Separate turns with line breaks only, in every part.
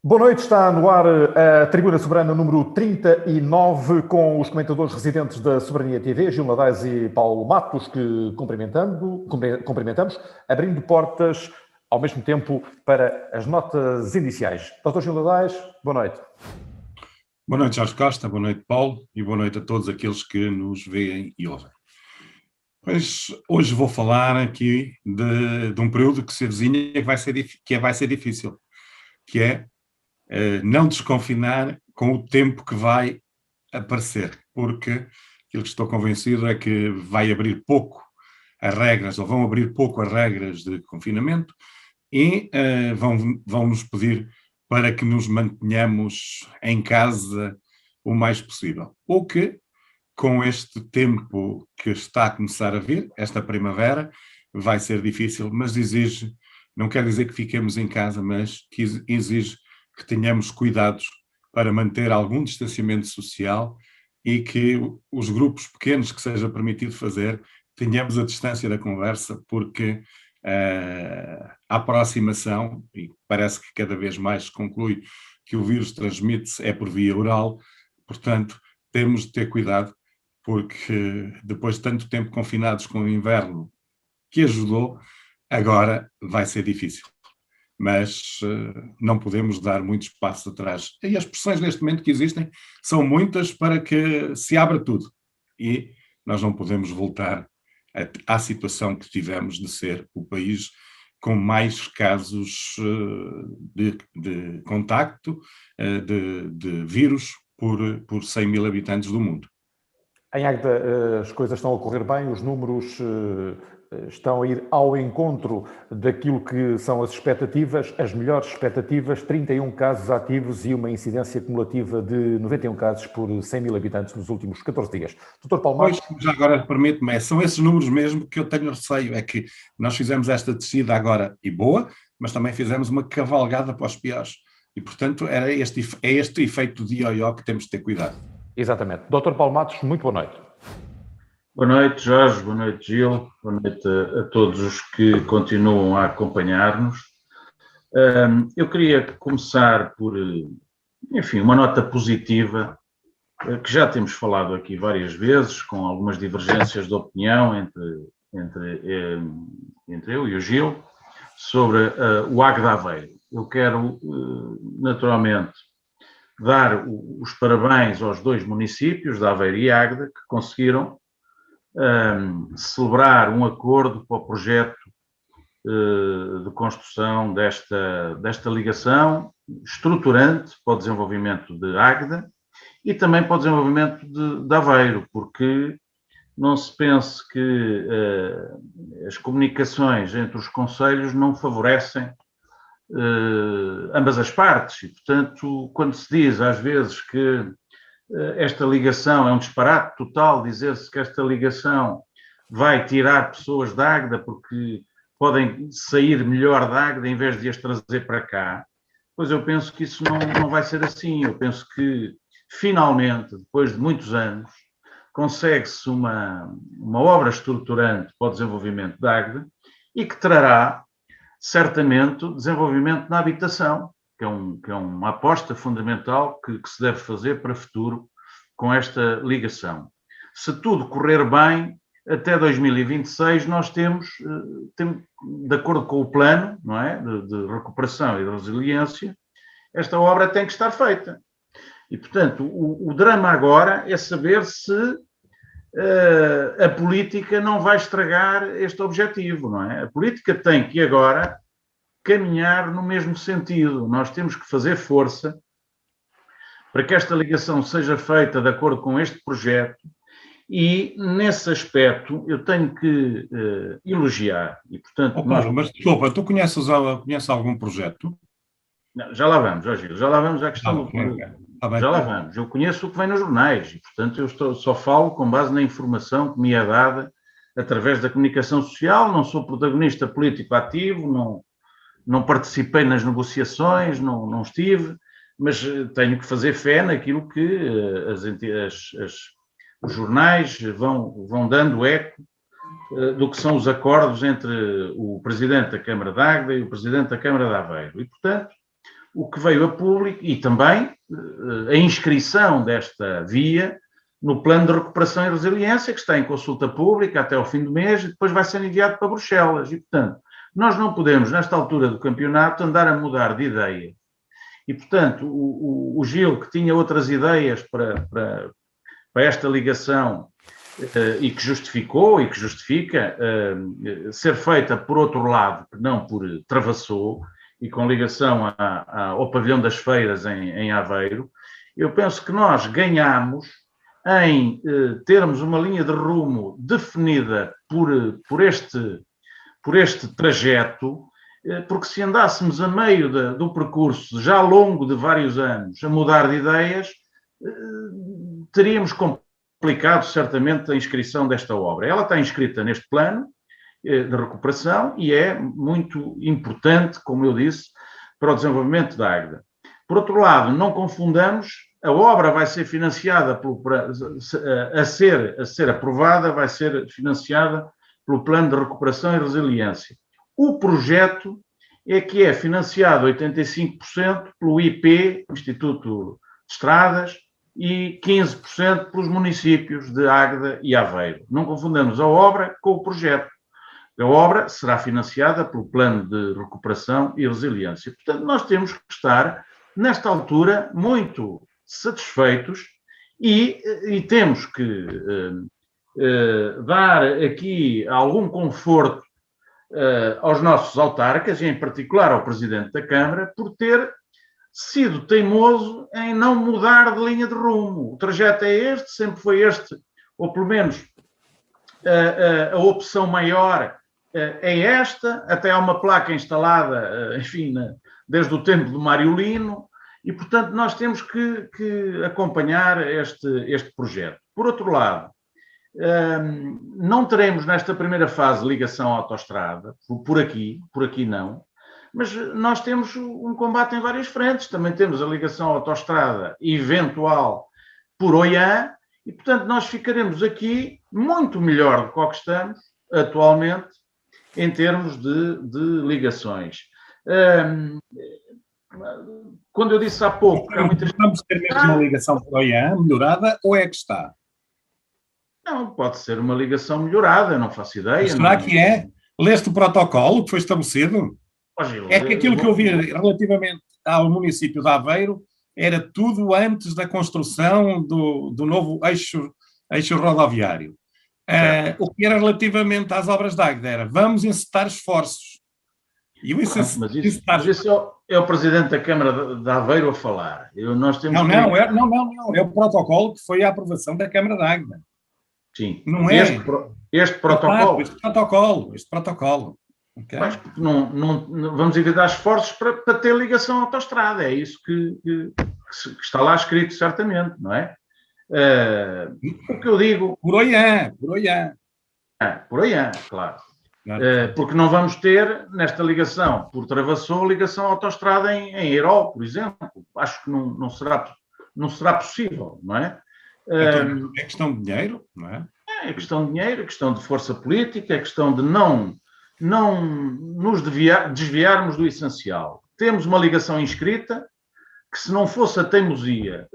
Boa noite, está no ar a Tribuna Soberana número 39, com os comentadores residentes da Soberania TV, Gil Nadais e Paulo Matos, que cumprimentamos, abrindo portas ao mesmo tempo para as notas iniciais. Dr. Gil Nadais, boa noite.
Boa noite, Jorge Costa, boa noite, Paulo, e boa noite a todos aqueles que nos veem e ouvem. Pois, hoje vou falar aqui de um período que se avizinha que vai ser difícil, que é não desconfinar com o tempo que vai aparecer, porque aquilo que estou convencido é que vai abrir pouco as regras, ou vão abrir pouco as regras de confinamento, e vão nos pedir para que nos mantenhamos em casa o mais possível. O que, com este tempo que está a começar a vir, esta primavera, vai ser difícil, mas exige, não quer dizer que fiquemos em casa, mas que exige que tenhamos cuidados para manter algum distanciamento social e que os grupos pequenos que seja permitido fazer, tenhamos a distância da conversa, porque a aproximação, e parece que cada vez mais se conclui que o vírus transmite-se é por via oral, portanto, temos de ter cuidado, porque depois de tanto tempo confinados com o inverno, que ajudou, agora vai ser difícil. Mas não podemos dar muitos passos atrás. E as pressões neste momento que existem são muitas para que se abra tudo. E nós não podemos voltar à situação que tivemos de ser o país com mais casos de contacto de vírus por 100 mil habitantes do mundo.
Em Águeda, as coisas estão a correr bem, os números estão a ir ao encontro daquilo que são as expectativas, as melhores expectativas, 31 casos ativos e uma incidência acumulativa de 91 casos por 100 mil habitantes nos últimos 14 dias. Dr. Paulo Matos...
Pois, já agora permite-me, são esses números mesmo que eu tenho receio, é que nós fizemos esta descida agora e boa, mas também fizemos uma cavalgada para os piores. E, portanto, é este efeito de ioió que temos de ter cuidado.
Exatamente. Dr. Paulo Matos, muito boa noite.
Boa noite, Jorge, boa noite, Gil, boa noite a todos os que continuam a acompanhar-nos. Eu queria começar por, enfim, uma nota positiva, que já temos falado aqui várias vezes, com algumas divergências de opinião entre eu e o Gil, sobre o Águeda Aveiro. Eu quero, naturalmente, dar os parabéns aos dois municípios, de Aveiro e Águeda, que conseguiram celebrar um acordo para o projeto de construção desta ligação estruturante para o desenvolvimento de Águeda e também para o desenvolvimento de Aveiro, porque não se pense que as comunicações entre os concelhos não favorecem ambas as partes e, portanto, quando se diz às vezes que esta ligação é um disparate total, dizer-se que esta ligação vai tirar pessoas de Águeda porque podem sair melhor de Águeda em vez de as trazer para cá, pois eu penso que isso não vai ser assim. Eu penso que, finalmente, depois de muitos anos, consegue-se uma obra estruturante para o desenvolvimento de Águeda e que trará, certamente, o desenvolvimento na habitação, que é uma aposta fundamental que se deve fazer para o futuro com esta ligação. Se tudo correr bem, até 2026 nós temos, de acordo com o plano, não é, de recuperação e de resiliência, esta obra tem que estar feita. E, portanto, o drama agora é saber se a política não vai estragar este objetivo, não é? A política tem que agora caminhar no mesmo sentido. Nós temos que fazer força para que esta ligação seja feita de acordo com este projeto e, nesse aspecto, eu tenho que elogiar. E, portanto,
Paulo, mas desculpa, tu conheces algum projeto?
Não, já lá vamos, Gil, já lá vamos à questão do... Já lá vamos. Eu conheço o que vem nos jornais e, portanto, eu só falo com base na informação que me é dada através da comunicação social, não sou protagonista político ativo, não participei nas negociações, não estive, mas tenho que fazer fé naquilo que os jornais vão dando eco do que são os acordos entre o Presidente da Câmara de Águeda e o Presidente da Câmara de Aveiro. E, portanto, o que veio a público e também a inscrição desta via no Plano de Recuperação e Resiliência, que está em consulta pública até ao fim do mês e depois vai ser enviado para Bruxelas. E, portanto, nós não podemos, nesta altura do campeonato, andar a mudar de ideia. E, portanto, o Gil, que tinha outras ideias para esta ligação e que justificou e que justifica ser feita por outro lado, que não por Travassou, e com ligação ao Pavilhão das Feiras em Aveiro, eu penso que nós ganhamos em termos uma linha de rumo definida por este trajeto, porque se andássemos a meio do percurso, já ao longo de vários anos, a mudar de ideias, teríamos complicado certamente a inscrição desta obra. Ela está inscrita neste plano de recuperação e é muito importante, como eu disse, para o desenvolvimento da Águeda. Por outro lado, não confundamos, a obra vai ser financiada, a ser aprovada, vai ser financiada pelo Plano de Recuperação e Resiliência. O projeto é que é financiado 85% pelo IP, Instituto de Estradas, e 15% pelos municípios de Águeda e Aveiro. Não confundamos a obra com o projeto. A obra será financiada pelo Plano de Recuperação e Resiliência. Portanto, nós temos que estar, nesta altura, muito satisfeitos e temos que dar aqui algum conforto aos nossos autarcas, e em particular ao Presidente da Câmara, por ter sido teimoso em não mudar de linha de rumo. O trajeto é este, sempre foi este, ou pelo menos a opção maior é esta, até há uma placa instalada, enfim, desde o tempo do Mário Lino, e, portanto, nós temos que acompanhar este projeto. Por outro lado, não teremos nesta primeira fase ligação à autoestrada, por aqui não, mas nós temos um combate em várias frentes. Também temos a ligação à autoestrada eventual por Oiã, e, portanto, nós ficaremos aqui muito melhor do que estamos atualmente em termos de ligações. Quando eu disse há pouco...
Vamos ter mesmo uma ligação por Oiã melhorada, ou é que está?
Não, pode ser uma ligação melhorada, não faço ideia.
Mas será que é? Leste o protocolo que foi estabelecido? É que aquilo que eu vi relativamente ao município de Aveiro era tudo antes da construção do novo eixo rodoviário. O que era relativamente às obras de Águeda era: vamos encetar esforços.
Mas isso é o Presidente da Câmara de Aveiro a falar.
Não. É o protocolo que foi a aprovação da Câmara de Águeda.
Sim.
Não é?
Este protocolo.
Este protocolo. Okay.
Mas não vamos evitar esforços para ter ligação à autoestrada. É isso que está lá escrito, certamente, não é? O que eu digo...
Por Oiã.
Por Oiã, claro. Porque não vamos ter, nesta ligação por Travassou, ligação à autoestrada em Eirol, por exemplo. Acho que não será possível, não é?
É questão de dinheiro, não é?
É questão de dinheiro, é questão de força política, é questão de não nos desviarmos do essencial. Temos uma ligação inscrita que, se não fosse a teimosia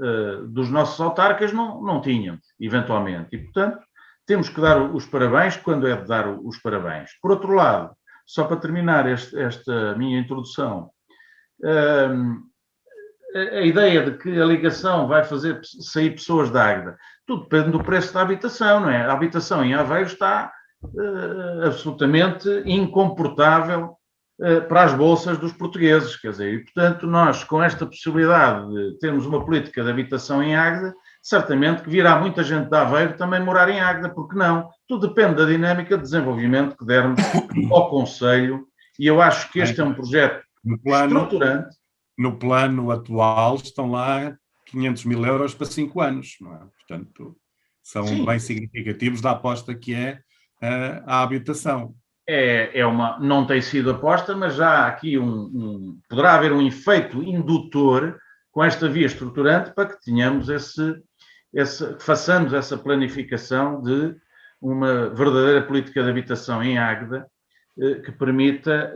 dos nossos autarcas, não tínhamos, eventualmente. E, portanto, temos que dar os parabéns quando é de dar os parabéns. Por outro lado, só para terminar esta minha introdução, a ideia de que a ligação vai fazer sair pessoas da Águeda, tudo depende do preço da habitação, não é? A habitação em Aveiro está absolutamente incomportável para as bolsas dos portugueses, quer dizer, e, portanto, nós, com esta possibilidade de termos uma política de habitação em Águeda, certamente que virá muita gente de Aveiro também morar em Águeda, porque não? Tudo depende da dinâmica de desenvolvimento que dermos ao Conselho, e eu acho que este é um projeto estruturante.
No plano atual estão lá 500 mil euros para 5 anos, não é? Portanto, são bem significativos da aposta que é a habitação.
Não tem sido aposta, mas já há aqui poderá haver um efeito indutor com esta via estruturante para que tenhamos que façamos essa planificação de uma verdadeira política de habitação em Águeda, que permita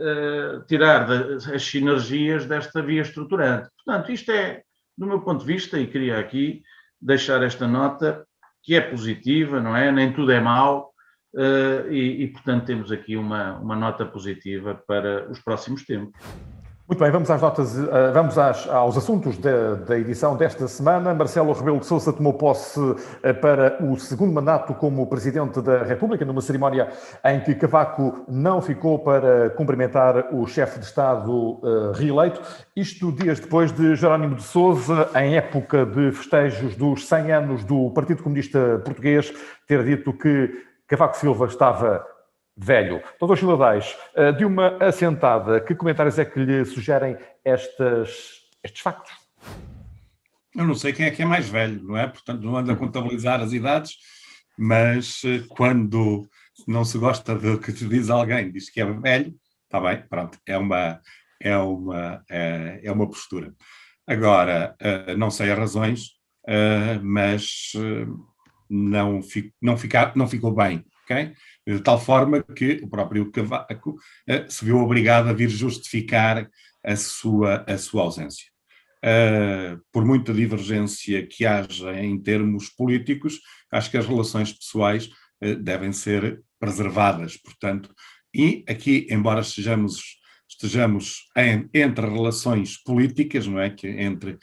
tirar as sinergias desta via estruturante. Portanto, isto é, do meu ponto de vista, e queria aqui deixar esta nota, que é positiva, não é? Nem tudo é mau, portanto, temos aqui uma nota positiva para os próximos tempos.
Muito bem, vamos às notas, vamos aos assuntos da edição desta semana. Marcelo Rebelo de Sousa tomou posse para o segundo mandato como Presidente da República, numa cerimónia em que Cavaco não ficou para cumprimentar o chefe de Estado reeleito. Isto dias depois de Jerónimo de Sousa, em época de festejos dos 100 anos do Partido Comunista Português, ter dito que Cavaco Silva estava velho. Doutor Chiladais, de uma assentada, que comentários é que lhe sugerem estes factos?
Eu não sei quem é mais velho, não é? Portanto, não ando a contabilizar as idades, mas quando não se gosta do que te diz alguém, diz que é velho, está bem, pronto, é uma postura. Agora, não sei as razões, mas não ficou bem, ok? De tal forma que o próprio Cavaco se viu obrigado a vir justificar a sua ausência. Por muita divergência que haja em termos políticos, acho que as relações pessoais devem ser preservadas, portanto, e aqui, embora estejamos entre relações políticas, não é, que entre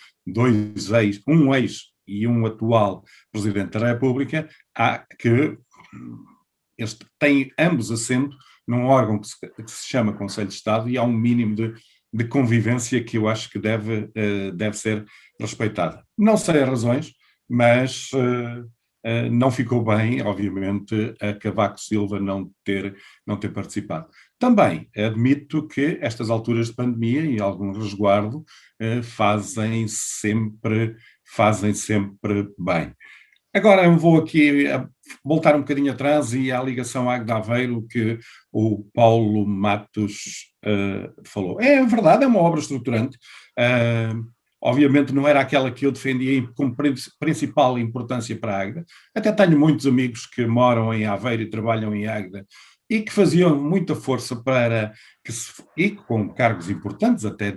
um ex e um atual Presidente da República, há que têm ambos assento num órgão que se chama Conselho de Estado e há um mínimo de convivência que eu acho que deve ser respeitada. Não sei as razões, mas não ficou bem, obviamente, a Cavaco Silva não ter participado. Também admito que estas alturas de pandemia e algum resguardo fazem sempre bem. Agora eu vou aqui voltar um bocadinho atrás e à ligação à Águeda Aveiro que o Paulo Matos falou. É verdade, é uma obra estruturante. Obviamente não era aquela que eu defendia como principal importância para a Águeda. Até tenho muitos amigos que moram em Aveiro e trabalham em Águeda e que faziam muita força e com cargos importantes, até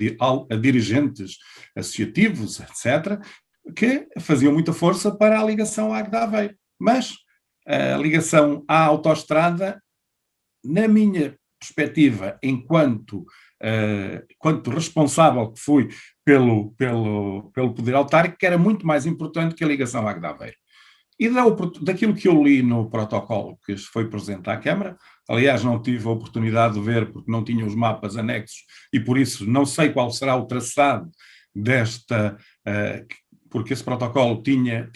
a dirigentes associativos, etc., que faziam muita força para a ligação à Águeda Aveiro. Mas a ligação à autoestrada, na minha perspectiva, enquanto responsável que fui pelo poder autárquico, era muito mais importante que a ligação à Águeda Aveiro. E daquilo que eu li no protocolo que foi presente à Câmara, aliás, não tive a oportunidade de ver porque não tinha os mapas anexos e por isso não sei qual será o traçado porque esse protocolo tinha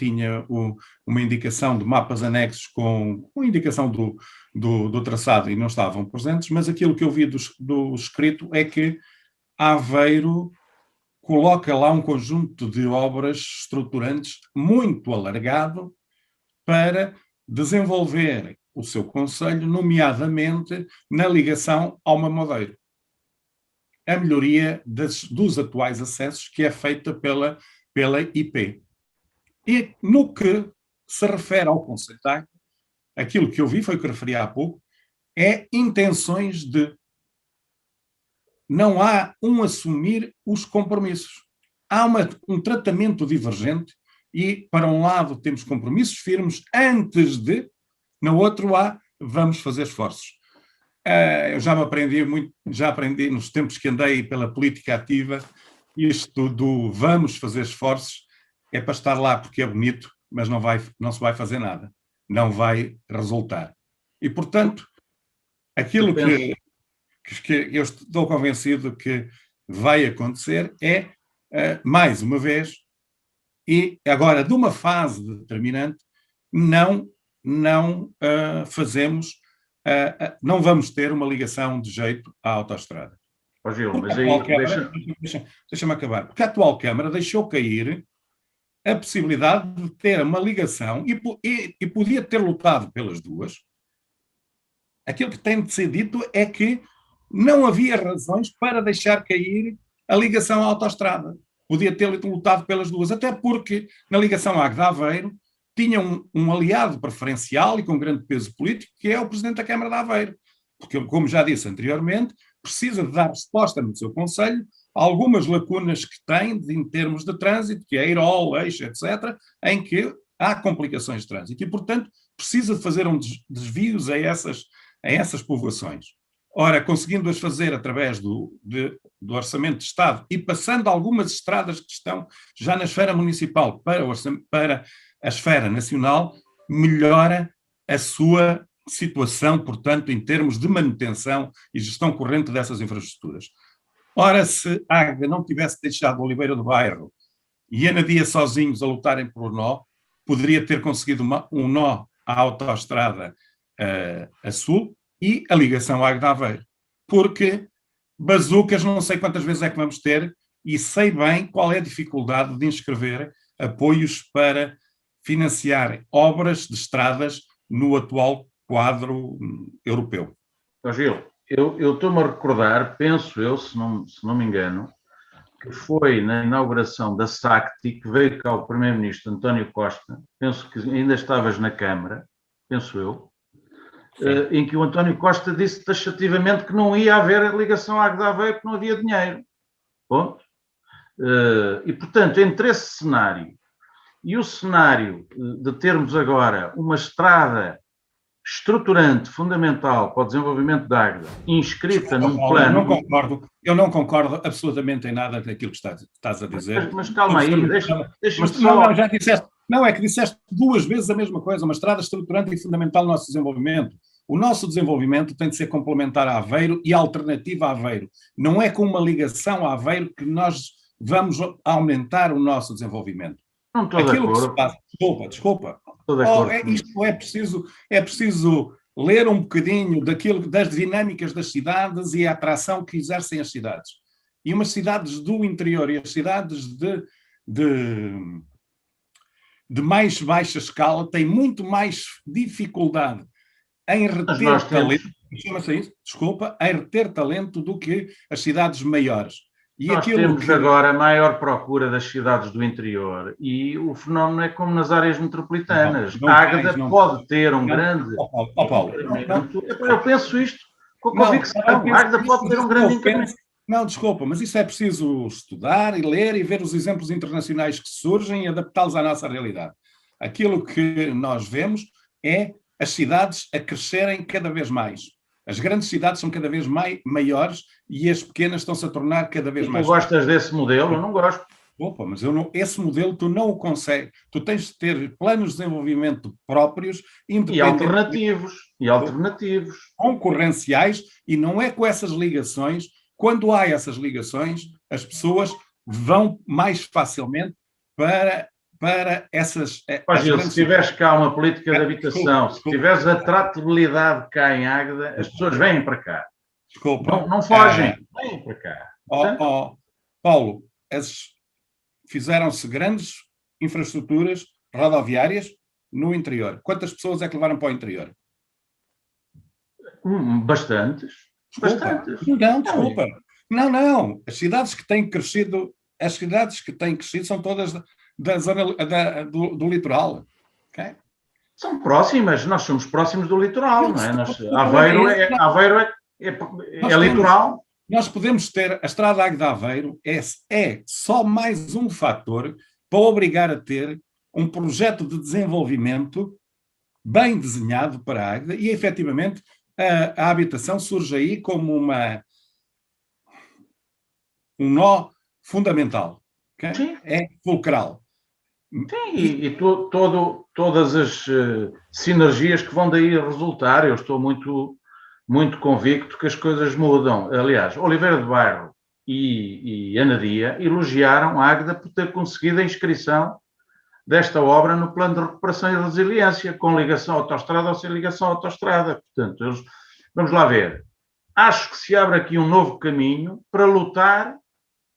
uma indicação de mapas anexos com uma indicação do traçado e não estavam presentes, mas aquilo que eu vi do escrito é que Aveiro coloca lá um conjunto de obras estruturantes muito alargado para desenvolver o seu concelho, nomeadamente na ligação ao Mamodeiro. A melhoria dos atuais acessos que é feita pela IP. E no que se refere ao Conselho de Águeda, aquilo que eu vi, foi o que referi há pouco, é intenções de não há assumir os compromissos. Há um tratamento divergente e, para um lado, temos compromissos firmes antes de, no outro vamos fazer esforços. Eu já aprendi nos tempos que andei pela política ativa, isto do vamos fazer esforços é para estar lá porque é bonito, mas não se vai fazer nada, não vai resultar. E, portanto, aquilo que eu estou convencido que vai acontecer é, mais uma vez, e agora de uma fase determinante, não vamos ter uma ligação de jeito à autoestrada.
Gil, mas aí
deixa-me acabar. Porque a atual Câmara deixou cair a possibilidade de ter uma ligação e podia ter lutado pelas duas. Aquilo que tem de ser dito é que não havia razões para deixar cair a ligação à autoestrada. Podia ter lutado pelas duas, até porque na ligação à Águeda Aveiro tinha um aliado preferencial e com grande peso político, que é o Presidente da Câmara de Aveiro. porque, como já disse anteriormente, precisa de dar resposta no seu concelho a algumas lacunas que tem em termos de trânsito, que é Eirol, Eixo, etc., em que há complicações de trânsito e, portanto, precisa de fazer desvios a essas povoações. Ora, conseguindo-as fazer através do Orçamento de Estado e passando algumas estradas que estão já na esfera municipal para a esfera nacional, melhora a sua situação, portanto, em termos de manutenção e gestão corrente dessas infraestruturas. Ora, se a Águeda não tivesse deixado Oliveira do Bairro e Anadia sozinhos a lutarem por um nó, poderia ter conseguido um nó à autoestrada a sul e a ligação à Águeda-Aveiro. Porque bazucas não sei quantas vezes é que vamos ter e sei bem qual é a dificuldade de inscrever apoios para financiar obras de estradas no atual quadro europeu.
Gil, eu estou-me a recordar, penso eu, se não me engano, que foi na inauguração da SACTI que veio cá o primeiro-ministro António Costa, penso que ainda estavas na Câmara, penso eu, em que o António Costa disse taxativamente que não ia haver ligação à Águeda-Aveiro porque não havia dinheiro. Ponto. E, portanto, entre esse cenário e o cenário de termos agora uma estrada estruturante, fundamental para o desenvolvimento da Águeda, inscrita num plano...
Eu não concordo absolutamente em nada daquilo que estás a dizer.
Mas calma aí, deixa-me
só... Não, já disseste... Não, é que disseste 2 vezes a mesma coisa, uma estrada estruturante e fundamental no nosso desenvolvimento. O nosso desenvolvimento tem de ser complementar a Aveiro e alternativa a Aveiro. Não é com uma ligação a Aveiro que nós vamos aumentar o nosso desenvolvimento.
Não estou de acordo.
Que se passa... Desculpa. É preciso ler um bocadinho das dinâmicas das cidades e a atração que exercem as cidades. E umas cidades do interior e as cidades de mais baixa escala têm muito mais dificuldade em reter talento, chama-se isso? Desculpa, em reter talento do que as cidades maiores.
E nós temos agora a maior procura das cidades do interior e o fenómeno é como nas áreas metropolitanas. A Águeda pode ter um grande...
Paulo,
eu penso isto com a convicção. A Águeda pode ter um grande incremento.
Não, desculpa, mas isso é preciso estudar e ler e ver os exemplos internacionais que surgem e adaptá-los à nossa realidade. Aquilo que nós vemos é as cidades a crescerem cada vez mais. As grandes cidades são cada vez maiores e as pequenas estão-se a tornar cada vez mais...
Tu gostas desse modelo? Eu não gosto.
Opa, mas esse modelo tu não o consegues. Tu tens de ter planos de desenvolvimento próprios,
independentes... E alternativos.
Concorrenciais, e não é com essas ligações. Quando há essas ligações, as pessoas vão mais facilmente para essas...
Se tiveres cá uma política de habitação, se tiveres a tratabilidade cá em Águeda, as pessoas vêm para cá.
Desculpa.
Não fogem, vêm para cá.
Paulo, fizeram-se grandes infraestruturas rodoviárias no interior. Quantas pessoas é que levaram para o interior?
Bastantes.
Desculpa. Não. As cidades que têm crescido são todas da zona do litoral. Okay?
São próximas, nós somos próximos do litoral, não é? Aveiro é litoral.
Nós podemos ter a estrada Águeda-Aveiro, é só mais um fator para obrigar a ter um projeto de desenvolvimento bem desenhado para a Águeda e, efetivamente, a habitação surge aí como um nó fundamental. Okay? É fulcral.
Sim, e todas as sinergias que vão daí resultar, eu estou muito, muito convicto que as coisas mudam. Aliás, Oliveira do Bairro e Anadia elogiaram a Águeda por ter conseguido a inscrição desta obra no plano de recuperação e resiliência, com ligação à autoestrada ou sem ligação à autoestrada. Portanto, vamos lá ver. Acho que se abre aqui um novo caminho para lutar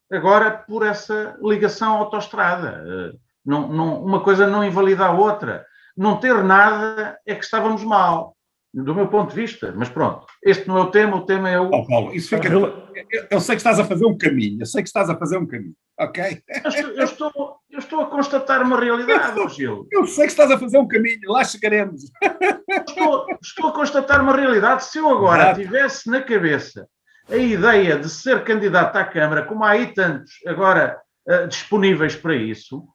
agora por essa ligação à autoestrada. Uma coisa não invalida a outra. Não ter nada é que estávamos mal, do meu ponto de vista. Mas pronto, este não é o tema é o...
Paulo, isso eu sei que estás a fazer um caminho, ok?
Eu estou a constatar uma realidade, Gil.
Eu sei que estás a fazer um caminho, lá chegaremos.
Estou a constatar uma realidade. Se eu agora tivesse na cabeça a ideia de ser candidato à Câmara, como há aí tantos agora disponíveis para isso,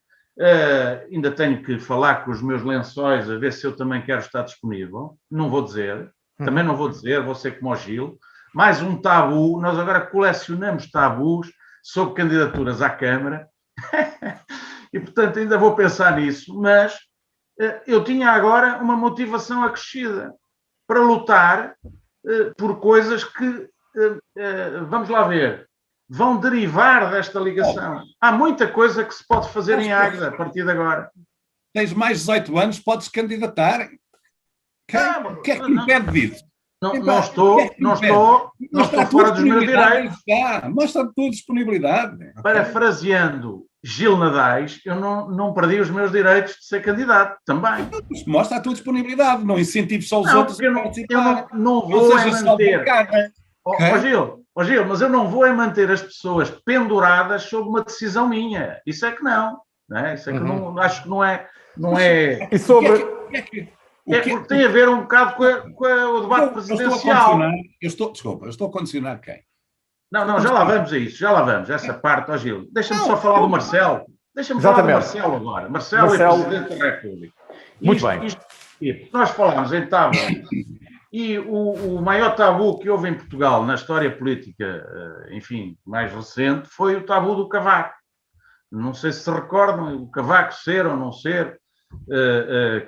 ainda tenho que falar com os meus lençóis a ver se eu também quero estar disponível. Não vou dizer, também não vou dizer, vou ser como o Gil. Mais um tabu, nós agora colecionamos tabus sobre candidaturas à Câmara. E, portanto, ainda vou pensar nisso, mas eu tinha agora uma motivação acrescida para lutar por coisas que, vamos lá ver, vão derivar desta ligação. Há muita coisa que se pode fazer em Águeda a partir de agora.
Tens mais de 18 anos, podes candidatar. O que é que te impede disso?
Não estou fora dos meus direitos.
Mostra a tua disponibilidade.
Parafraseando Gil Nadais, eu não perdi os meus direitos de ser candidato também.
Mostra a tua disponibilidade, não incentives só os outros a participar.
Eu não vou manter. Gil, mas eu não vou manter as pessoas penduradas sob uma decisão minha. Isso é que não. É? Isso é que não, acho que não é.
E sobre.
Porque tem a ver um bocado com o debate presidencial.
Eu estou a condicionar quem?
Não, já lá vamos a isso, já lá vamos, essa parte, Gil. Deixa-me só falar do Marcelo. Deixa-me falar do Marcelo agora. Marcelo é Presidente da República.
Muito bem.
Nós falámos em tabu, e o maior tabu que houve em Portugal na história política, enfim, mais recente, foi o tabu do Cavaco. Não sei se recordam, o Cavaco ser ou não ser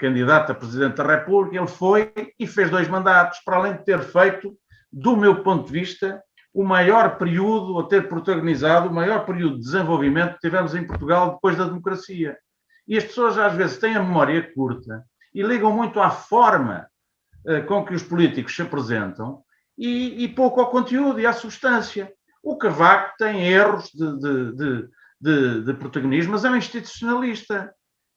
candidato a Presidente da República, ele foi e fez 2 mandatos, para além de ter feito, do meu ponto de vista, o maior período, a ter protagonizado o maior período de desenvolvimento que tivemos em Portugal depois da democracia. E as pessoas às vezes têm a memória curta e ligam muito à forma com que os políticos se apresentam e pouco ao conteúdo e à substância. O Cavaco tem erros de protagonismo, mas é um institucionalista.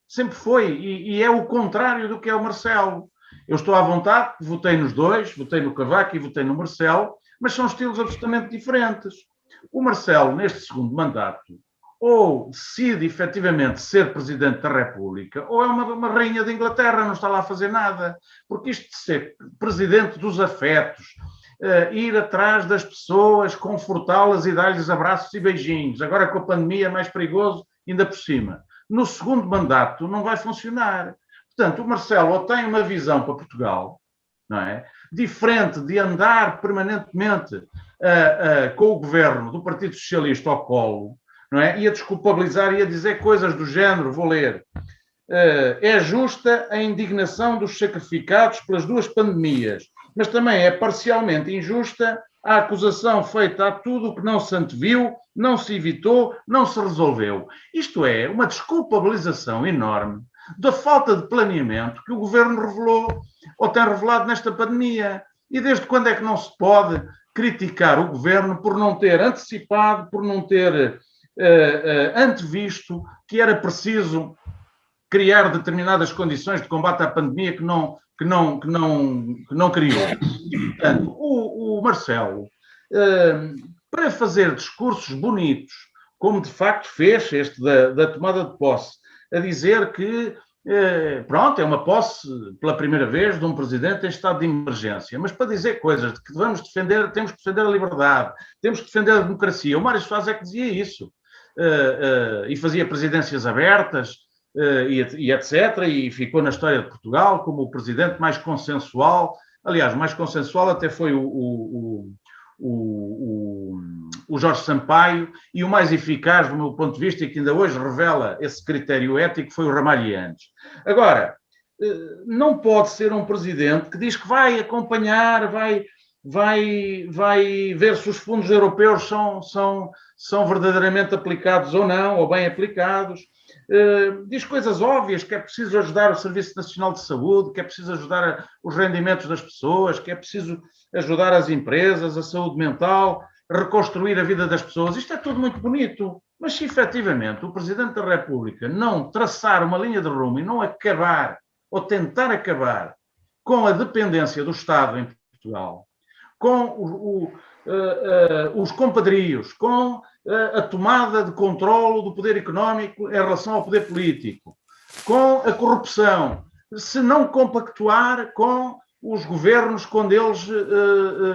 Sempre foi. E é o contrário do que é o Marcelo. Eu estou à vontade, votei nos dois, votei no Cavaco e votei no Marcelo, mas são estilos absolutamente diferentes. O Marcelo, neste segundo mandato, ou decide efetivamente ser Presidente da República, ou é uma rainha de Inglaterra, não está lá a fazer nada. Porque isto de ser Presidente dos afetos, ir atrás das pessoas, confortá-las e dar-lhes abraços e beijinhos, agora com a pandemia é mais perigoso, ainda por cima. No segundo mandato não vai funcionar. Portanto, o Marcelo ou tem uma visão para Portugal, não é? Diferente de andar permanentemente com o governo do Partido Socialista ao colo, não é? E a desculpabilizar e a dizer coisas do género, vou ler, é justa a indignação dos sacrificados pelas 2 pandemias, mas também é parcialmente injusta a acusação feita a tudo o que não se anteviu, não se evitou, não se resolveu. Isto é uma desculpabilização enorme da falta de planeamento que o governo revelou ou tem revelado nesta pandemia. E desde quando é que não se pode criticar o governo por não ter antecipado, por não ter antevisto que era preciso criar determinadas condições de combate à pandemia que não criou? Portanto, o Marcelo, para fazer discursos bonitos, como de facto fez este da tomada de posse, a dizer que, pronto, é uma posse pela primeira vez de um presidente em estado de emergência, mas para dizer coisas de que temos que defender a liberdade, temos que defender a democracia. O Mário Soares é que dizia isso, e fazia presidências abertas, e etc., e ficou na história de Portugal como o presidente mais consensual. Aliás, mais consensual até foi o Jorge Sampaio, e o mais eficaz, do meu ponto de vista, e que ainda hoje revela esse critério ético, foi o Ramalhianes. Agora, não pode ser um presidente que diz que vai acompanhar, vai ver se os fundos europeus são verdadeiramente aplicados ou não, ou bem aplicados. Diz coisas óbvias, que é preciso ajudar o Serviço Nacional de Saúde, que é preciso ajudar os rendimentos das pessoas, que é preciso ajudar as empresas, a saúde mental, reconstruir a vida das pessoas. Isto é tudo muito bonito, mas se efetivamente o Presidente da República não traçar uma linha de rumo e não acabar, ou tentar acabar, com a dependência do Estado em Portugal, com os compadrios, com a tomada de controlo do poder económico em relação ao poder político, com a corrupção, se não compactuar com os governos quando eles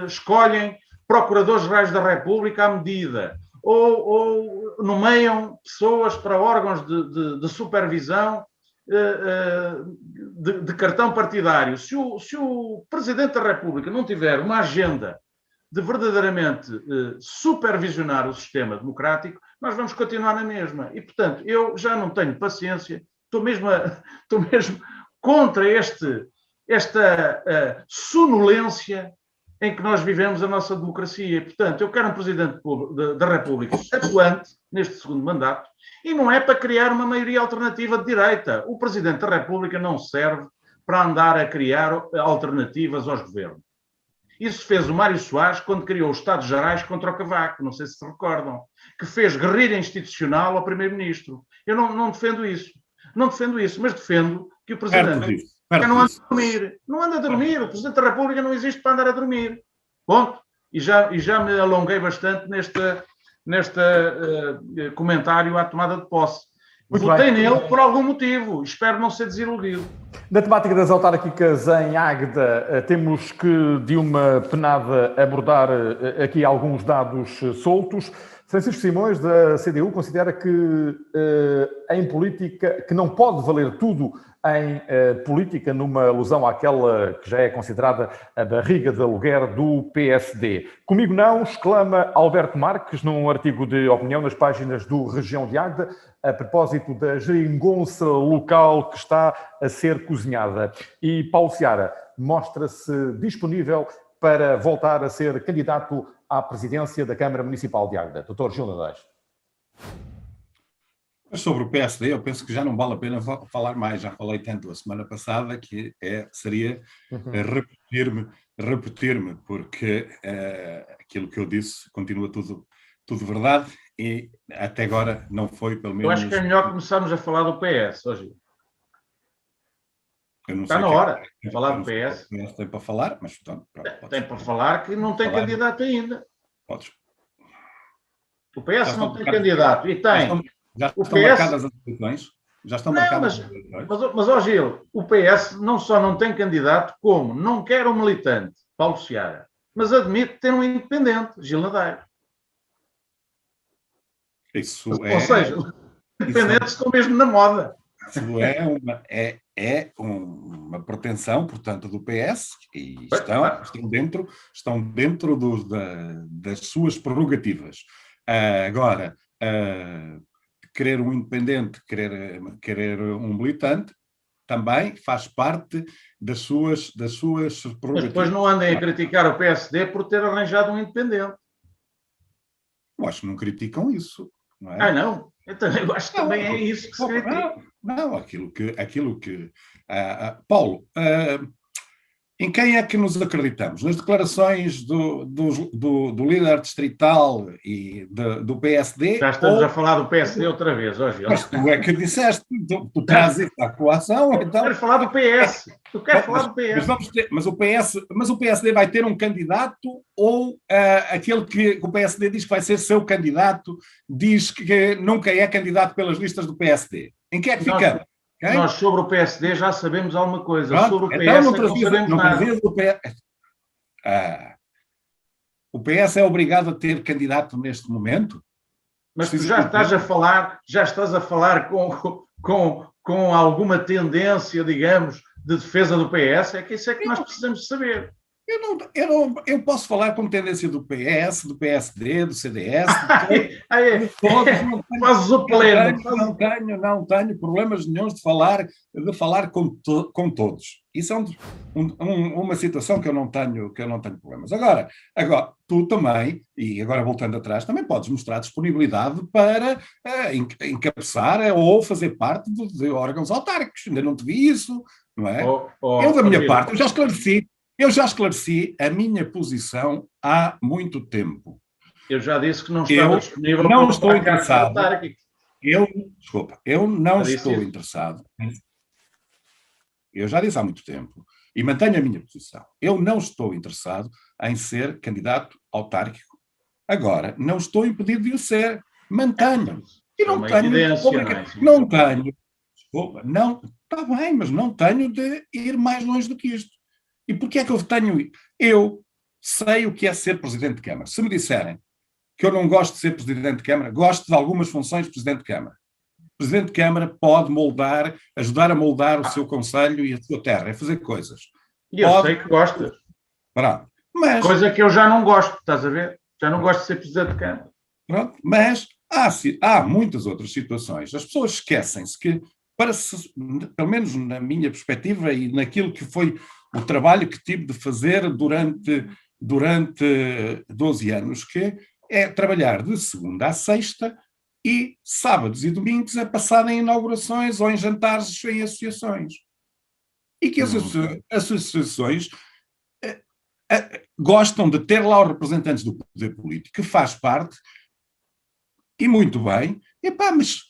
escolhem procuradores-gerais da República à medida, ou nomeiam pessoas para órgãos de supervisão de cartão partidário. Se o Presidente da República não tiver uma agenda de verdadeiramente supervisionar o sistema democrático, nós vamos continuar na mesma. E, portanto, eu já não tenho paciência, estou mesmo contra esta sonolência em que nós vivemos a nossa democracia. E, portanto, eu quero um Presidente da República atuante neste segundo mandato, e não é para criar uma maioria alternativa de direita. O Presidente da República não serve para andar a criar alternativas aos governos. Isso fez o Mário Soares quando criou os Estados Gerais contra o Cavaco, não sei se recordam, que fez guerrilha institucional ao Primeiro-Ministro. Eu não defendo isso. Não defendo isso, mas defendo que o Presidente não anda a dormir. Não anda a dormir. O Presidente da República não existe para andar a dormir. Ponto. E já me alonguei bastante neste comentário à tomada de posse. Votei nele por algum motivo. Espero não ser desiludido.
Na temática das autárquicas em Águeda, temos que, de uma penada, abordar aqui alguns dados soltos. Francisco Simões, da CDU, considera que em política, que não pode valer tudo em política, numa alusão àquela que já é considerada a barriga de aluguer do PSD. Comigo não, exclama Alberto Marques, num artigo de opinião nas páginas do Região de Águeda, a propósito da geringonça local que está a ser cozinhada. E Paulo Seara mostra-se disponível para voltar a ser candidato à presidência da Câmara Municipal de Águeda. Dr. Gil Nadais.
Sobre o PSD, eu penso que já não vale a pena falar mais. Já falei tanto a semana passada que seria repetir-me, porque aquilo que eu disse continua tudo verdade e até agora não foi, pelo menos...
Eu acho que é melhor começarmos a falar do PS hoje.
Está
na hora de falar do PS.
Tem para falar, mas... Então,
tem para falar que não tem candidato ainda.
Podes.
O PS não tem candidato e tem...
Já estão marcadas as eleições? Já estão marcadas as
eleições? Mas, ó Gil, o PS não só não tem candidato, como não quer um militante, Paulo Seara, mas admite ter um independente, Gil Nadais. Ou seja, os independentes estão mesmo na moda.
Isso é uma pretensão, portanto, do PS e estão dentro das suas prerrogativas. Agora, querer um independente, querer um militante, também faz parte das suas prerrogativas.
Mas depois não andem a criticar o PSD por ter arranjado um independente.
Eu acho que não criticam isso. Não é?
Não? Eu acho que também é isso que se critica.
Não, aquilo que Paulo, em quem é que nos acreditamos? Nas declarações do líder distrital e do PSD?
Já estamos a falar do PSD outra vez, hoje.
Mas tu é que disseste, tu trazes a coação, então...
Quero falar do PS. Tu queres falar do PS.
Mas o PSD vai ter um candidato ou aquele que o PSD diz que vai ser seu candidato diz que nunca é candidato pelas listas do PSD? Em que é que ficamos?
Okay? Nós sobre o PSD já sabemos alguma coisa. Pronto, sobre o PS então não sabemos nada.
O PS é obrigado a ter candidato neste momento?
Mas tu já estás a falar com alguma tendência, digamos, de defesa do PS? É que isso é que nós precisamos saber.
Eu posso falar com tendência do PS, do PSD, do CDS.
Fazes o pleno.
Não tenho problemas nenhums de falar com todos. Isso é uma situação que eu não tenho problemas. Agora, tu também, e agora voltando atrás, também podes mostrar disponibilidade para encabeçar ou fazer parte de órgãos autárquicos. Ainda não te vi isso, não é? Eu, da minha parte, eu já esclareci a minha posição há muito tempo.
Eu já disse que não estava disponível.
Não estou interessado. Eu não estou interessado. Eu já disse há muito tempo e mantenho a minha posição. Eu não estou interessado em ser candidato autárquico, agora não estou impedido de o ser. Mantenho. E
É uma evidência,
não tenho. Desculpa, não, está bem, mas não tenho de ir mais longe do que isto. E porquê é que eu tenho? Eu sei o que é ser Presidente de Câmara. Se me disserem que eu não gosto de ser Presidente de Câmara, gosto de algumas funções de Presidente de Câmara. O Presidente de Câmara pode moldar, ajudar a moldar o seu concelho e a sua terra, é fazer coisas.
E eu sei que gostas.
Pronto. Mas,
coisa que eu já não gosto, estás a ver? Já não gosto de ser Presidente de Câmara.
Pronto, mas há muitas outras situações. As pessoas esquecem-se que, pelo menos na minha perspectiva e naquilo que foi o trabalho que tive de fazer durante 12 anos, que é trabalhar de segunda a sexta e sábados e domingos a passar em inaugurações ou em jantares em associações. E que as associações gostam de ter lá os representantes do poder político, que faz parte, e muito bem, mas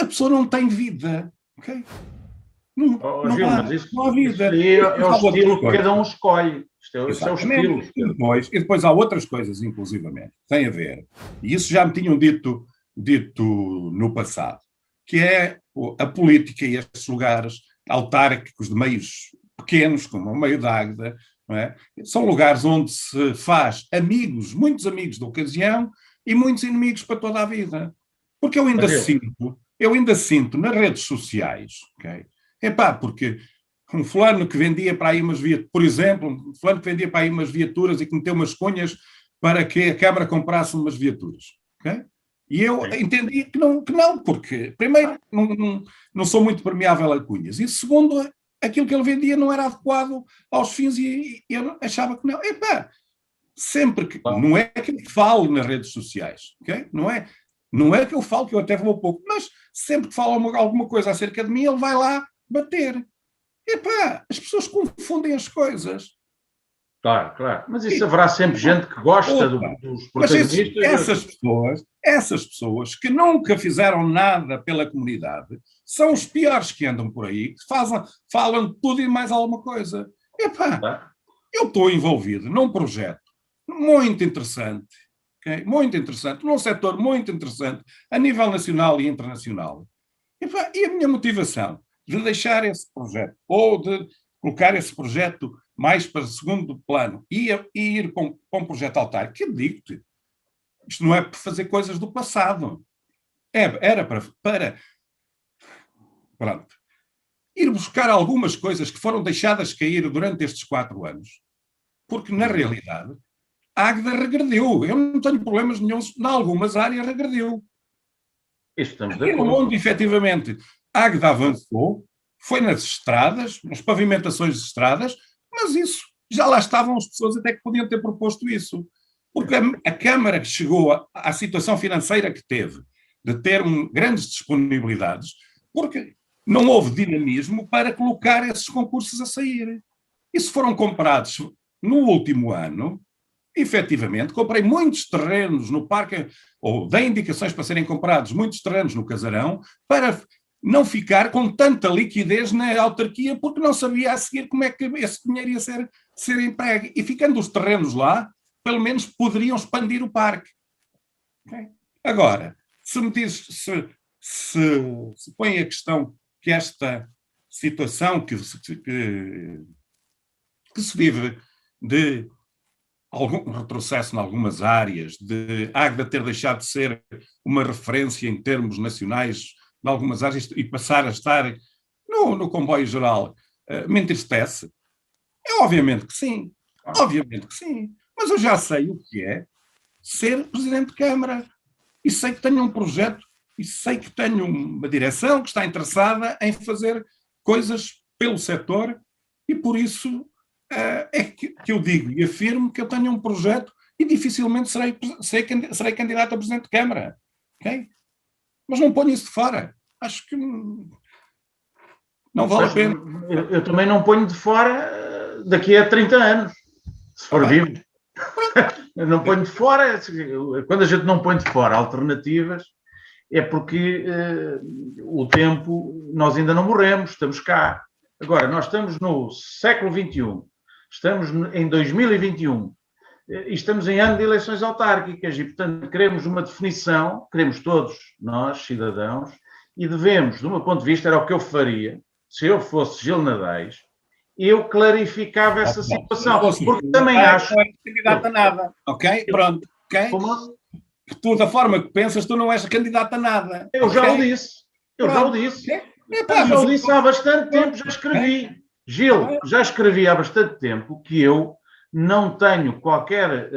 a pessoa não tem vida, ok? Não há vida.
Isso é o estilo que cada um escolhe. Isso é o estilo.
E depois há outras coisas, inclusivamente, tem a ver, e isso já me tinham dito no passado, que é a política e estes lugares autárquicos de meios pequenos, como o meio da Águeda, não é? São lugares onde se faz amigos, muitos amigos da ocasião e muitos inimigos para toda a vida. Porque eu ainda sinto nas redes sociais, ok? Porque um fulano que vendia para aí umas viaturas, por exemplo, um fulano que vendia para aí umas viaturas e que meteu umas cunhas para que a Câmara comprasse umas viaturas, ok? E eu entendi que não, porque, primeiro, não sou muito permeável a cunhas, e segundo, aquilo que ele vendia não era adequado aos fins e eu achava que não. Sempre que... Não é que eu falo nas redes sociais, ok? Não é que eu falo, que eu até vou pouco, mas sempre que falo alguma coisa acerca de mim, ele vai lá bater. As pessoas confundem as coisas.
Claro. Mas isso haverá sempre gente que gosta dos protagonistas.
Mas essas pessoas que nunca fizeram nada pela comunidade são os piores que andam por aí, que falam tudo e mais alguma coisa. Eu estou envolvido num projeto muito interessante, okay? Muito interessante, num setor muito interessante, a nível nacional e internacional. E a minha motivação de deixar esse projeto, ou de colocar esse projeto mais para segundo plano e ir para um projeto autárquico, que digo-te, isto não é para fazer coisas do passado. Era para pronto, ir buscar algumas coisas que foram deixadas cair durante estes 4 anos. Porque, na realidade, a Águeda regrediu. Eu não tenho problemas nenhum, em algumas áreas regrediu.
Estamos de acordo.
Onde, efetivamente, a Águeda avançou, foi nas estradas, nas pavimentações de estradas, mas isso, já lá estavam as pessoas até que podiam ter proposto isso. Porque a Câmara que chegou à situação financeira que teve, de ter grandes disponibilidades, porque não houve dinamismo para colocar esses concursos a sair. E se foram comprados no último ano, efetivamente, comprei muitos terrenos no parque, ou dei indicações para serem comprados muitos terrenos no Casarão, para não ficar com tanta liquidez na autarquia, porque não sabia a seguir como é que esse dinheiro ia ser empregue. E ficando os terrenos lá, pelo menos poderiam expandir o parque. Okay? Agora, se me diz, se põe a questão que esta situação que se vive de algum retrocesso em algumas áreas, de Águeda ter deixado de ser uma referência em termos nacionais em algumas áreas e passar a estar no comboio geral, me entristece? Obviamente que sim. Mas eu já sei o que é ser Presidente de Câmara e sei que tenho um projeto e sei que tenho uma direção que está interessada em fazer coisas pelo setor e por isso é que eu digo e afirmo que eu tenho um projeto e dificilmente serei candidato a Presidente de Câmara. Okay? Mas não ponho isso de fora. Acho que não vale a pena.
Eu também não ponho de fora daqui a 30 anos, se for vivo. Eu não ponho de fora. Quando a gente não põe de fora alternativas, é porque o tempo, nós ainda não morremos, estamos cá. Agora, nós estamos no século XXI, estamos em 2021. e estamos em ano de eleições autárquicas e, portanto, queremos uma definição, queremos todos nós, cidadãos, e devemos, do meu ponto de vista, era o que eu faria, se eu fosse Gil Nadais, eu clarificava essa situação, porque também acho...
Não és candidato a nada, ok? Pronto, ok?
Como?
Tu, da forma que pensas, tu não és candidato a nada.
Eu já o disse, eu já o disse. Eu já o disse há bastante tempo, já escrevi. Gil, já escrevi há bastante tempo que eu não tenho qualquer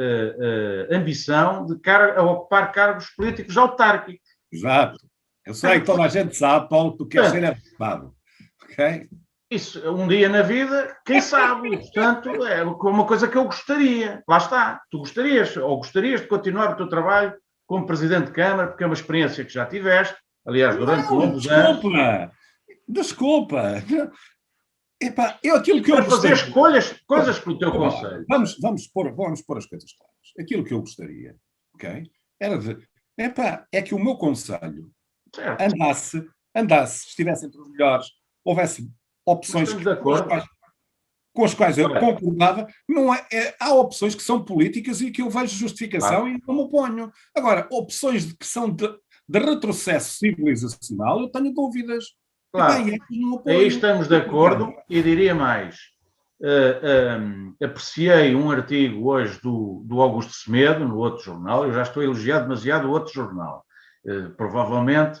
ambição de ocupar cargos políticos autárquicos.
Exato. Eu sei que toda a gente sabe, Paulo, que tu queres ser deputado. Ok?
Isso, um dia na vida, quem sabe? Portanto, é uma coisa que eu gostaria. Lá está. Tu gostarias, ou gostarias de continuar o teu trabalho como Presidente de Câmara, porque é uma experiência que já tiveste, aliás, durante longos anos.
Desculpa. Epá, aquilo que eu
para fazer escolhas, coisas pelo teu conselho.
Vamos pôr as coisas claras. Aquilo que eu gostaria, ok? Era é que o meu conselho andasse, estivesse entre os melhores, houvesse opções com as quais eu concordava. Não há opções que são políticas e que eu vejo justificação e não me oponho. Agora, opções que são de retrocesso civilizacional, eu tenho dúvidas.
Claro, aí estamos de acordo e diria mais. Apreciei um artigo hoje do Augusto Semedo, no outro jornal, eu já estou a elogiar demasiado o outro jornal. Provavelmente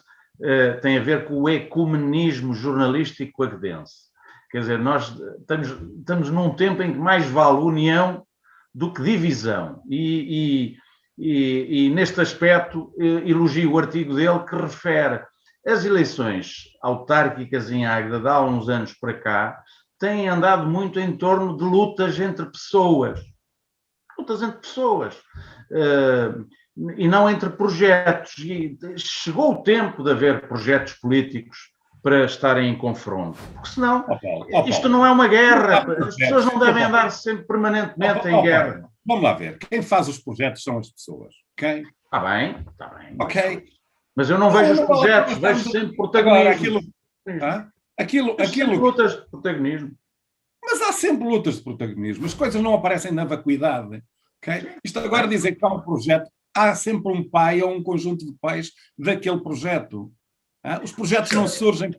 tem a ver com o ecumenismo jornalístico agdense. Quer dizer, nós estamos num tempo em que mais vale união do que divisão. E neste aspecto, elogio o artigo dele que refere as eleições autárquicas em Águeda, de há uns anos para cá, têm andado muito em torno de lutas entre pessoas. Lutas entre pessoas. E não entre projetos. E chegou o tempo de haver projetos políticos para estarem em confronto. Porque senão, isto não é uma guerra. As pessoas não devem andar sempre permanentemente em guerra.
Vamos lá ver. Quem faz os projetos são as pessoas. Ok?
Está bem.
Ok.
Mas eu não vejo os projetos, vejo sempre protagonismo.
Sempre
lutas de protagonismo.
Mas há sempre lutas de protagonismo. As coisas não aparecem na vacuidade. Okay? Isto agora dizer que há um projeto, há sempre um pai ou um conjunto de pais daquele projeto. Os projetos não surgem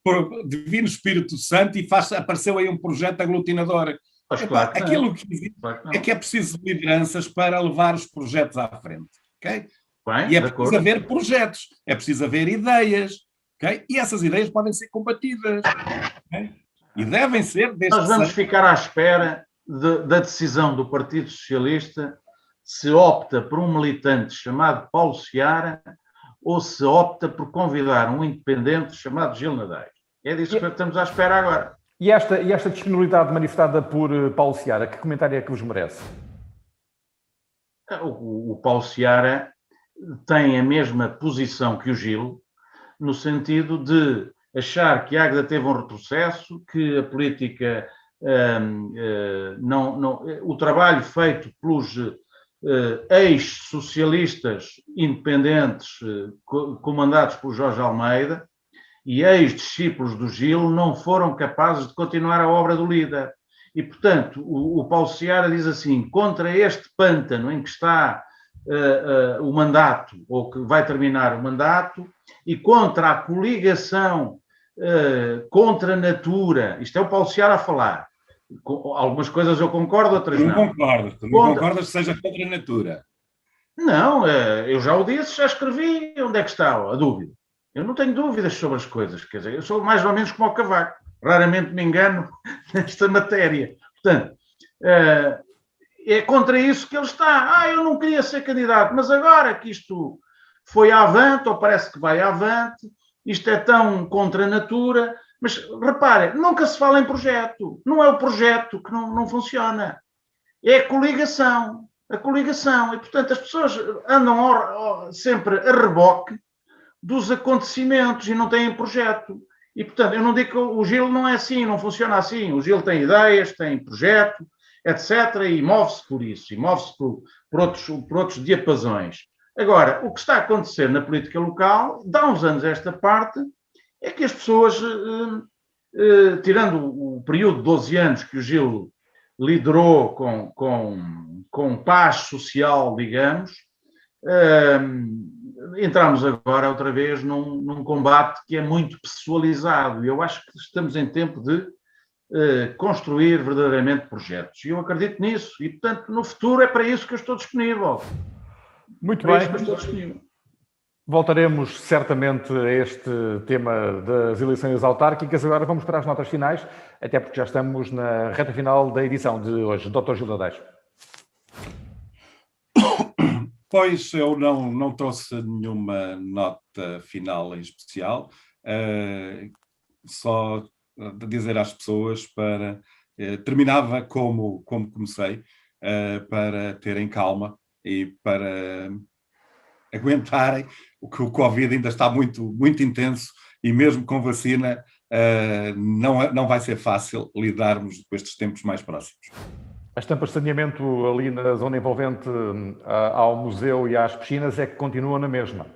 por Divino Espírito Santo e apareceu aí um projeto aglutinador. Aquilo que existe é que é preciso lideranças para levar os projetos à frente. Okay?
Bem,
e é preciso haver projetos, é preciso haver ideias, okay? E essas ideias podem ser combatidas, okay? E devem ser...
Nós vamos ficar à espera da decisão do Partido Socialista se opta por um militante chamado Paulo Seara ou se opta por convidar um independente chamado Gil Nadais. É disso que estamos à espera agora.
E esta disponibilidade manifestada por Paulo Seara, que comentário é que vos merece?
O Paulo Seara tem a mesma posição que o Gil, no sentido de achar que Águeda teve um retrocesso, que a política, o trabalho feito pelos ex-socialistas independentes, comandados por Jorge Almeida, e ex-discípulos do Gil, não foram capazes de continuar a obra do líder. E, portanto, o Paulo Seara diz assim, contra este pântano em que está o mandato, ou que vai terminar o mandato, e contra a coligação contra a natura, isto é o Paulo Seara a falar, algumas coisas eu concordo, outras não.
Não concordo, tu não concordas que seja contra a natura.
Não, eu já o disse, já escrevi, onde é que está a dúvida? Eu não tenho dúvidas sobre as coisas, quer dizer, eu sou mais ou menos como o Cavaco, raramente me engano nesta matéria. Portanto, é contra isso que ele está. Eu não queria ser candidato, mas agora que isto foi avante, ou parece que vai avante, isto é tão contra a natura, mas repare, nunca se fala em projeto. Não é o projeto que não funciona. É a coligação. A coligação. E, portanto, as pessoas andam sempre a reboque dos acontecimentos e não têm projeto. E, portanto, eu não digo que o Gil não é assim, não funciona assim. O Gil tem ideias, tem projeto, etc. E move-se por isso. E move-se por outros diapasões. Agora, o que está a acontecer na política local, de há uns anos a esta parte, é que as pessoas, tirando o período de 12 anos que o Gil liderou com paz social, digamos, entramos agora outra vez num combate que é muito pessoalizado. E eu acho que estamos em tempo de construir verdadeiramente projetos. E eu acredito nisso. E, portanto, no futuro é para isso que eu estou disponível.
Muito bem. Voltaremos certamente a este tema das eleições autárquicas. Agora vamos para as notas finais, até porque já estamos na reta final da edição de hoje. Dr. Gil Nadais.
Pois, eu não trouxe nenhuma nota final em especial, só dizer às pessoas terminava como comecei, para terem calma e para aguentarem que o Covid ainda está muito, muito intenso e mesmo com vacina não vai ser fácil lidarmos com estes tempos mais próximos.
As tampas de saneamento ali na zona envolvente ao museu e às piscinas é que continuam na mesma?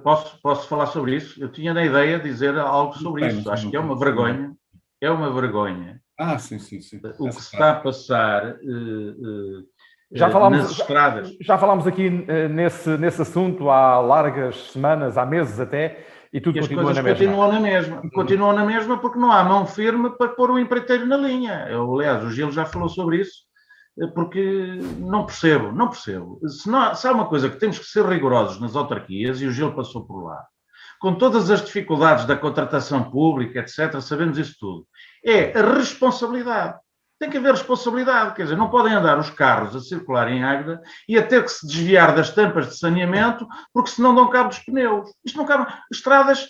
Posso falar sobre isso? Eu tinha na ideia de dizer algo sobre isso. Acho que é uma vergonha. É uma vergonha.
Sim.
O que se está a passar nas estradas.
Já falámos aqui nesse assunto há largas semanas, há meses até, e tudo continua na mesma.
Continuam na mesma porque não há mão firme para pôr o empreiteiro na linha. Aliás, o Gil já falou sobre isso, porque não percebo. Se há uma coisa que temos que ser rigorosos nas autarquias, e o Gil passou por lá, com todas as dificuldades da contratação pública, etc., sabemos isso tudo, é a responsabilidade. Tem que haver responsabilidade, quer dizer, não podem andar os carros a circular em Águeda e a ter que se desviar das tampas de saneamento porque senão dão cabo dos pneus. Isto não cabe. Estradas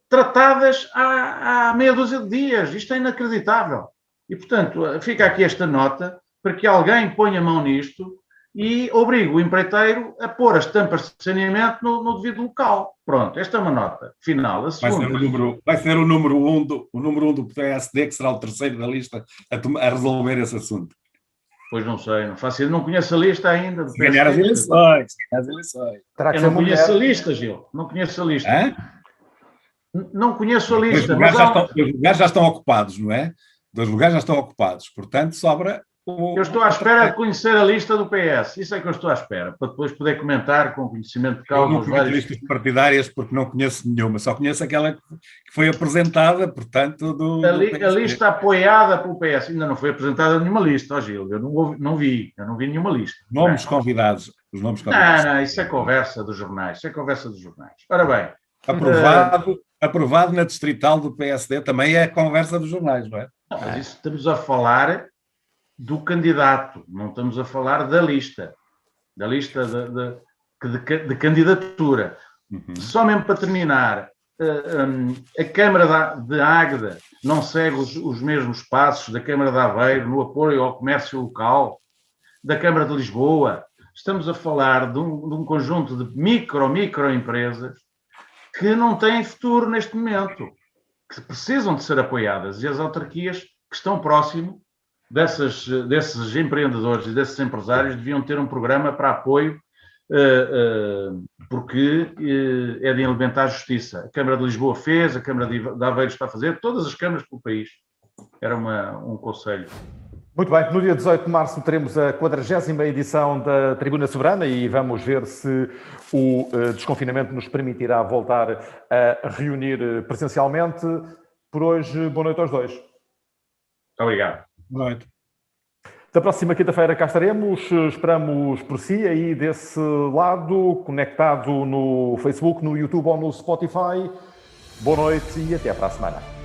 tratadas há meia dúzia de dias. Isto é inacreditável. E, portanto, fica aqui esta nota para que alguém ponha a mão nisto e obrigue o empreiteiro a pôr as tampas de saneamento no devido local. Pronto, esta é uma nota final. A segunda...
Vai ser o número um do PSD, que será o terceiro da lista a resolver esse assunto.
Pois não sei, não faço ideia, não conheço a lista ainda.
Se ganhar as eleições.
Eu não conheço a lista, Gil. Não conheço a lista. Não conheço a lista.
Os lugares já estão ocupados, não é? Os lugares já estão ocupados. Portanto, sobra...
Eu estou à espera de conhecer a lista do PS. Isso é que eu estou à espera, para depois poder comentar com conhecimento de causa.
Eu não conheço listas partidárias porque não conheço nenhuma, só conheço aquela que foi apresentada, portanto,
a lista apoiada pelo PS. Ainda não foi apresentada nenhuma lista, Gil. Eu não vi nenhuma lista.
Os nomes convidados.
Não, isso é conversa dos jornais. Ora bem.
Aprovado na distrital do PSD também é conversa dos jornais, não é?
Não, mas isso estamos a falar do candidato, não estamos a falar da lista de candidatura. Só mesmo para terminar, a Câmara de Águeda não segue os mesmos passos da Câmara de Aveiro no apoio ao comércio local, da Câmara de Lisboa. Estamos a falar de um conjunto de microempresas que não têm futuro neste momento, que precisam de ser apoiadas, e as autarquias que estão próximo desses empreendedores e desses empresários deviam ter um programa para apoio, porque é de alimentar a justiça. A Câmara de Lisboa fez, a Câmara de Aveiro está a fazer, todas as câmaras pelo país. Era um conselho.
Muito bem, no dia 18 de março teremos a 40ª edição da Tribuna Soberana e vamos ver se o desconfinamento nos permitirá voltar a reunir presencialmente. Por hoje, boa noite aos dois.
Obrigado.
Boa noite.
Da próxima quinta-feira cá estaremos, esperamos por si aí desse lado, conectado no Facebook, no YouTube ou no Spotify. Boa noite e até para a semana.